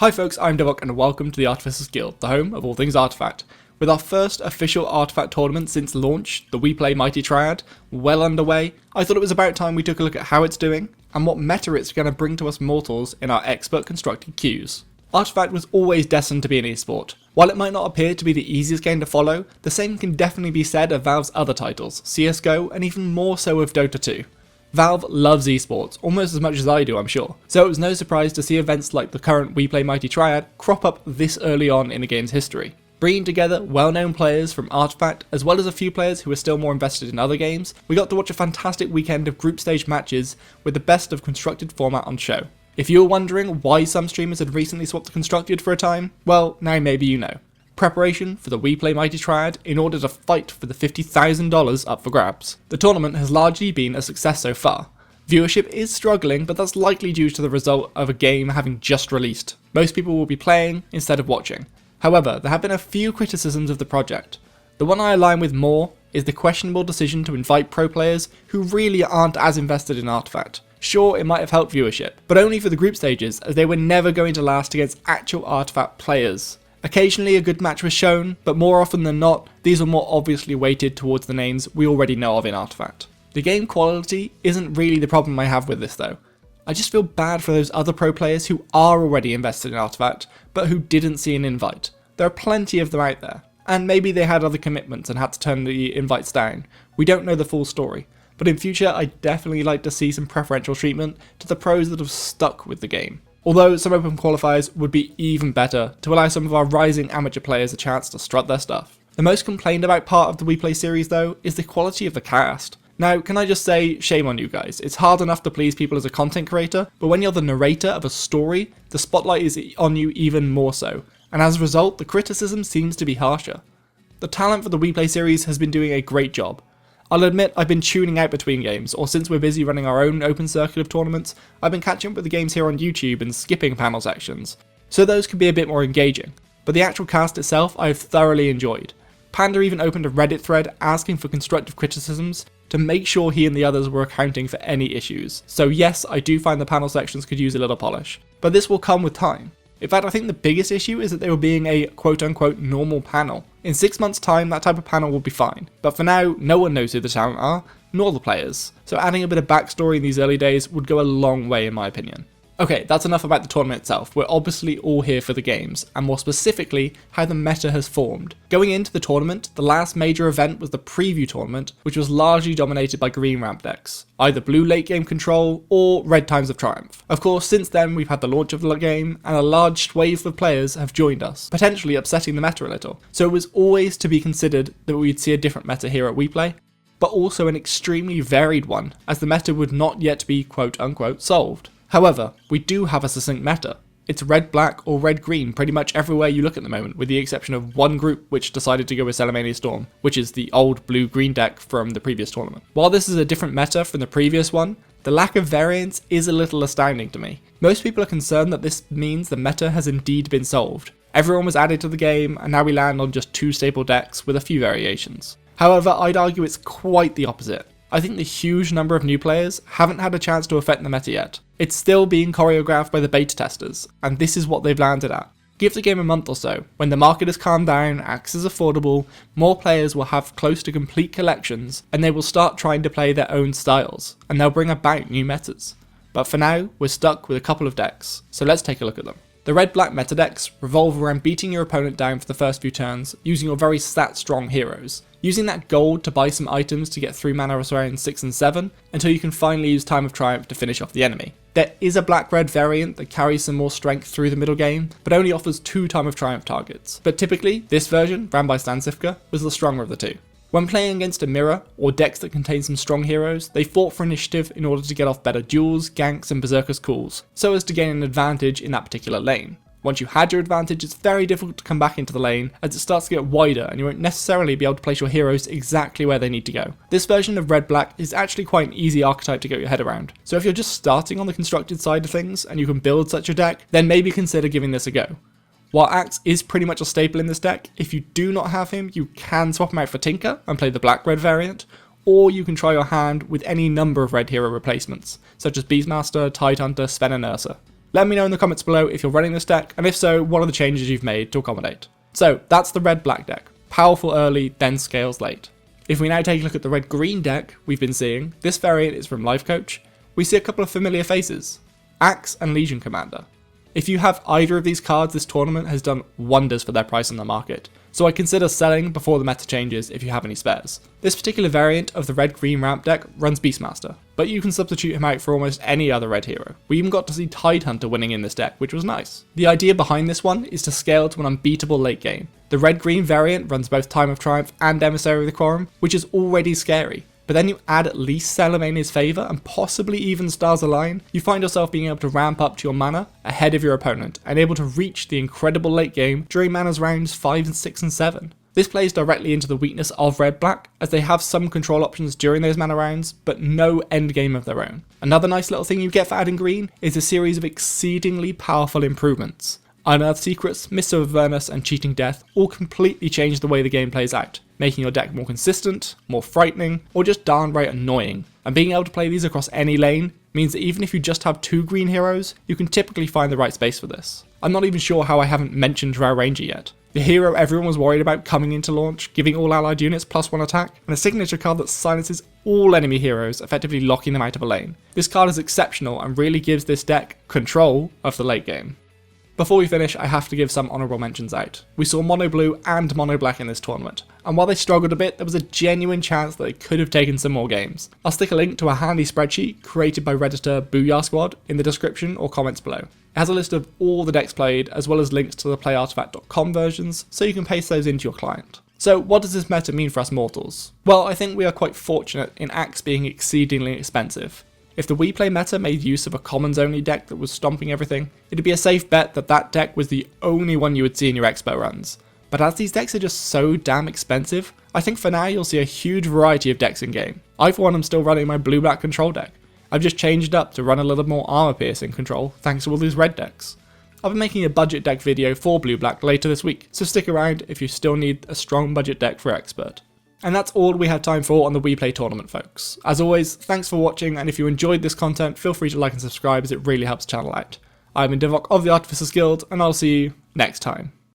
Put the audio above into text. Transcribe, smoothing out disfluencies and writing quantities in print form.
Hi folks, I'm Devok and welcome to the Artificers Guild, the home of all things Artifact. With our first official Artifact tournament since launch, the WePlay Mighty Triad, well underway, I thought it was about time we took a look at how it's doing, and what meta it's going to bring to us mortals in our expert constructed queues. Artifact was always destined to be an esport. While it might not appear to be the easiest game to follow, the same can definitely be said of Valve's other titles, CSGO and even more so of Dota 2. Valve loves esports, almost as much as I do I'm sure, so it was no surprise to see events like the current WePlay Mighty Triad crop up this early on in the game's history. Bringing together well-known players from Artifact, as well as a few players who are still more invested in other games, we got to watch a fantastic weekend of group stage matches with the best of constructed format on show. If you were wondering why some streamers had recently swapped to constructed for a time, well, now maybe you know. Preparation for the WePlay Mighty Triad in order to fight for the $50,000 up for grabs. The tournament has largely been a success so far. Viewership is struggling, but that's likely due to the result of a game having just released. Most people will be playing instead of watching. However, there have been a few criticisms of the project. The one I align with more is the questionable decision to invite pro players who really aren't as invested in Artifact. Sure, it might have helped viewership, but only for the group stages, as they were never going to last against actual Artifact players. Occasionally a good match was shown, but more often than not, these were more obviously weighted towards the names we already know of in Artifact. The game quality isn't really the problem I have with this though. I just feel bad for those other pro players who are already invested in Artifact, but who didn't see an invite. There are plenty of them out there, and maybe they had other commitments and had to turn the invites down. We don't know the full story, but in future I'd definitely like to see some preferential treatment to the pros that have stuck with the game. Although some open qualifiers would be even better to allow some of our rising amateur players a chance to strut their stuff. The most complained about part of the WePlay series though is the quality of the cast. Now, can I just say, shame on you guys. It's hard enough to please people as a content creator, but when you're the narrator of a story, the spotlight is on you even more so, and as a result, the criticism seems to be harsher. The talent for the WePlay series has been doing a great job. I'll admit I've been tuning out between games, or since we're busy running our own open circuit of tournaments, I've been catching up with the games here on YouTube and skipping panel sections, so those can be a bit more engaging. But the actual cast itself I've thoroughly enjoyed. Panda even opened a Reddit thread asking for constructive criticisms to make sure he and the others were accounting for any issues. So yes, I do find the panel sections could use a little polish, but this will come with time. In fact, I think the biggest issue is that they were being a quote-unquote normal panel. In 6 months' time, that type of panel will be fine. But for now, no one knows who the talent are, nor the players. So adding a bit of backstory in these early days would go a long way in my opinion. Okay, that's enough about the tournament itself. We're obviously all here for the games, and more specifically, how the meta has formed. Going into the tournament, the last major event was the preview tournament, which was largely dominated by green ramp decks, either blue late game control or red times of triumph. Of course, since then we've had the launch of the game, and a large swathe of players have joined us, potentially upsetting the meta a little. So it was always to be considered that we'd see a different meta here at WePlay, but also an extremely varied one, as the meta would not yet be quote unquote solved. However, we do have a succinct meta. It's red-black or red-green pretty much everywhere you look at the moment, with the exception of one group which decided to go with Salamania Storm, which is the old blue-green deck from the previous tournament. While this is a different meta from the previous one, the lack of variance is a little astounding to me. Most people are concerned that this means the meta has indeed been solved. Everyone was added to the game, and now we land on just 2 stable decks with a few variations. However, I'd argue it's quite the opposite. I think the huge number of new players haven't had a chance to affect the meta yet. It's still being choreographed by the beta testers, and this is what they've landed at. Give the game a month or so, when the market has calmed down, acts as affordable, more players will have close to complete collections, and they will start trying to play their own styles, and they'll bring about new metas. But for now, we're stuck with a couple of decks, so let's take a look at them. The red-black meta decks revolve around beating your opponent down for the first few turns, using your very stat-strong heroes. Using that gold to buy some items to get 3 mana around 6 and 7, until you can finally use Time of Triumph to finish off the enemy. There is a black-red variant that carries some more strength through the middle game, but only offers 2 Time of Triumph targets. But typically, this version, ran by Stansifka, was the stronger of the two. When playing against a mirror, or decks that contain some strong heroes, they fought for initiative in order to get off better duels, ganks and berserkers calls, so as to gain an advantage in that particular lane. Once you had your advantage, it's very difficult to come back into the lane, as it starts to get wider and you won't necessarily be able to place your heroes exactly where they need to go. This version of red-black is actually quite an easy archetype to get your head around, so if you're just starting on the constructed side of things and you can build such a deck, then maybe consider giving this a go. While Axe is pretty much a staple in this deck, if you do not have him, you can swap him out for Tinker and play the black-red variant, or you can try your hand with any number of red hero replacements, such as Beastmaster, Tidehunter, Sven and Ursa. Let me know in the comments below if you're running this deck, and if so, what are the changes you've made to accommodate. So that's the red-black deck. Powerful early, then scales late. If we now take a look at the red-green deck we've been seeing, this variant is from Life Coach, we see a couple of familiar faces. Axe and Legion Commander. If you have either of these cards, this tournament has done wonders for their price on the market, so I consider selling before the meta changes if you have any spares. This particular variant of the red-green ramp deck runs Beastmaster, but you can substitute him out for almost any other red hero. We even got to see Tidehunter winning in this deck, which was nice. The idea behind this one is to scale to an unbeatable late game. The red-green variant runs both Time of Triumph and Emissary of the Quorum, which is already scary. But then you add at least Salamania's Favour and possibly even Stars Align, you find yourself being able to ramp up to your mana ahead of your opponent and able to reach the incredible late game during mana's rounds 5, 6 and 7. This plays directly into the weakness of red-black, as they have some control options during those mana rounds, but no endgame of their own. Another nice little thing you get for adding green is a series of exceedingly powerful improvements. Unearthed Secrets, Mists of Avernus and Cheating Death all completely change the way the game plays out, making your deck more consistent, more frightening, or just downright annoying. And being able to play these across any lane means that even if you just have 2 green heroes, you can typically find the right space for this. I'm not even sure how I haven't mentioned Drow Ranger yet. The hero everyone was worried about coming into launch, giving all allied units +1 attack, and a signature card that silences all enemy heroes, effectively locking them out of a lane. This card is exceptional and really gives this deck control of the late game. Before we finish, I have to give some honourable mentions out. We saw mono blue and mono black in this tournament, and while they struggled a bit, there was a genuine chance that they could have taken some more games. I'll stick a link to a handy spreadsheet created by Redditor Booyah Squad in the description or comments below. It has a list of all the decks played, as well as links to the playartifact.com versions, so you can paste those into your client. So what does this meta mean for us mortals? Well, I think we are quite fortunate in Axe being exceedingly expensive. If the WePlay meta made use of a commons only deck that was stomping everything, it'd be a safe bet that that deck was the only one you would see in your expo runs. But as these decks are just so damn expensive, I think for now you'll see a huge variety of decks in game. I for one am still running my blue-black control deck. I've just changed it up to run a little more armor piercing control thanks to all these red decks. I'll be making a budget deck video for blue-black later this week, so stick around if you still need a strong budget deck for expert. And that's all we have time for on the WePlay tournament, folks. As always, thanks for watching, and if you enjoyed this content, feel free to like and subscribe as it really helps the channel out. I'm Divok of the Artificers Guild, and I'll see you next time.